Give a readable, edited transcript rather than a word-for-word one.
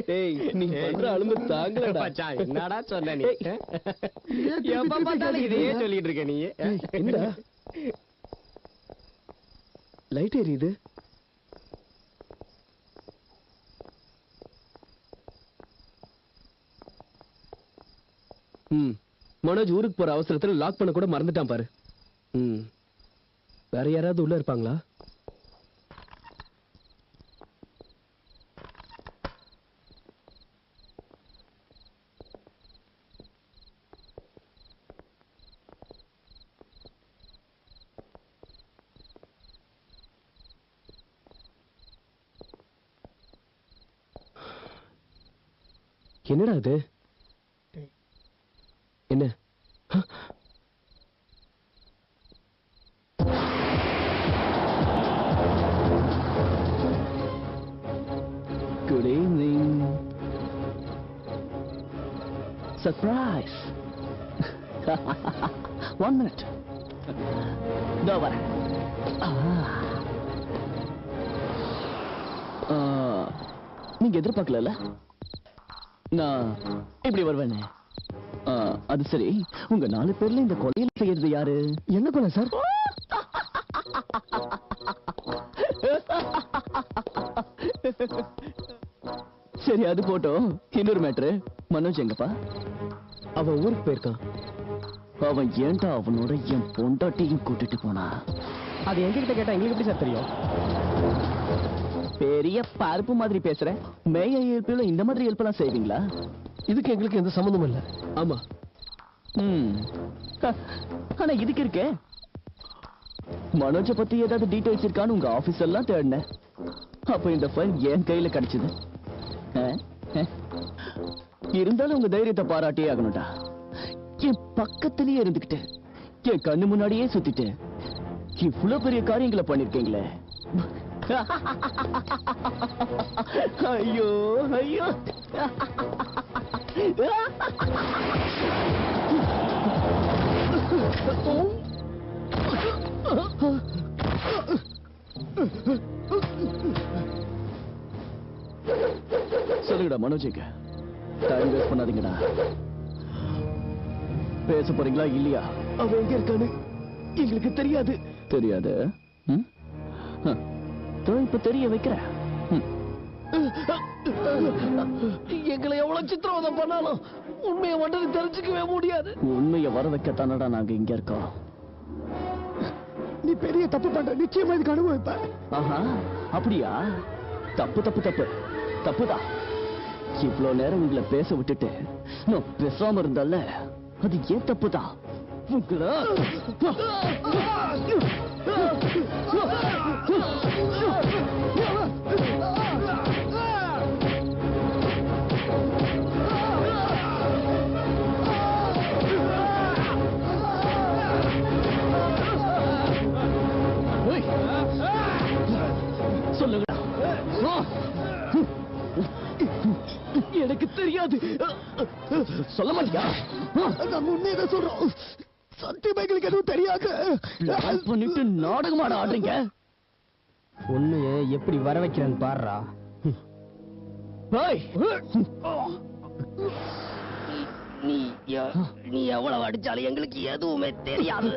டேய் நீ பண்ற அலும்பு தாங்கலடா. மச்சான் என்னடா சொன்ன நீ? எப்ப பார்த்தாலும் இதையே சொல்லிட்டு இருக்க நீ. என்னடா லைட் எரியுது? மனோஜ் ஊருக்கு போற அவசரத்துல லாக் பண்ண கூட மறந்துட்டான் பாரு. வேற யாராவது உள்ள இருப்பாங்களா? என்னடா அது? என்ன? Good evening. Surprise. 1 minute. Over. நீங்க எதிர்பார்க்கல நான் இப்படி வருவேன்னு. அது சரி, உங்க 4 பேர்ல இந்த கொலையில செய்யறது யாரு? என்ன கொலை சார்? சரி அது போட்டோம். இன்னொரு மேட்ரு, மனோஜ் எங்கப்பா? அவன் ஊருக்கு போயிருக்கான். அவன் ஏன்டா அவனோட என் பொண்டாட்டியும் கூட்டிட்டு போனா? அது எங்ககிட்ட கேட்டா எங்களுக்கு எப்படி சார் தெரியும்? பெரிய பருப்பு மாதிரி பேசுற. மேய ஹெல்ப்ல இந்த மாதிரி ஹெல்ப் எல்லாம் செய்வீங்களா? இதுக்கு எங்களுக்கு எந்த சம்பந்தமும் இல்ல. ஆமா. ஆனா இதுக்கு இருக்கே, மனோஜ பத்தி ஏதாவது டீடைல்ஸ் இருக்கான்னு உங்க ஆபீஸ் எல்லாம் தேடினேன். அப்ப இந்த ஃபைல் என் கையில கிடைச்சது. இருந்தாலும் உங்க தைரியத்தை பாராட்டியே ஆகணும்டா. என் பக்கத்திலேயே இருந்துகிட்டு, என் கண்ணு முன்னாடியே சுத்திட்டு இவ்வளவு பெரிய காரியங்களை பண்ணிருக்கீங்களே. ஐயோ ஐயோ. சொல்லுங்கடா மனோஜிங்க, டைம் வேஸ்ட் பண்ணாதீங்கடா. பேச போறீங்களா இல்லையா? அவன் எங்க இருக்கானு எங்களுக்கு தெரியாது. தெரியாது? இப்ப தெரிய வைக்கிற. எங்களை எவ்வளவு சித்திரவதம் பண்ணாலும் உண்மையை மட்டும் தெரிஞ்சுக்கவே முடியாது. உண்மையை வர வைக்கத்தானடா நாங்க இங்க இருக்கோம். நீ பெரிய தப்பு பண்ற, நிச்சயமா இதுக்கு அனுபவிப்ப. ஆஹா, அப்படியா? தப்பு தப்பு தப்பு தப்புதான். இவ்வளவு நேரம் உங்களை பேச விட்டுட்டு நான் பேசாம இருந்தால அது ஏன் தப்புதான். உங்களை சொல்லுங்கடா. எனக்கு தெரியாது. சொல்ல மாட்டியா? நம்ம உண்மையை சொல்றோம். சத்தியமா எங்களுக்கு எதுவும் தெரியாது. பண்ணிட்டு நாடகமாட ஆடுறீங்க. உண்மையை எப்படி வர வைக்கிறேன்னு பாடுறா. நீ எவ்வளவு அடிச்சாலும் எங்களுக்கு எதுவுமே தெரியாது.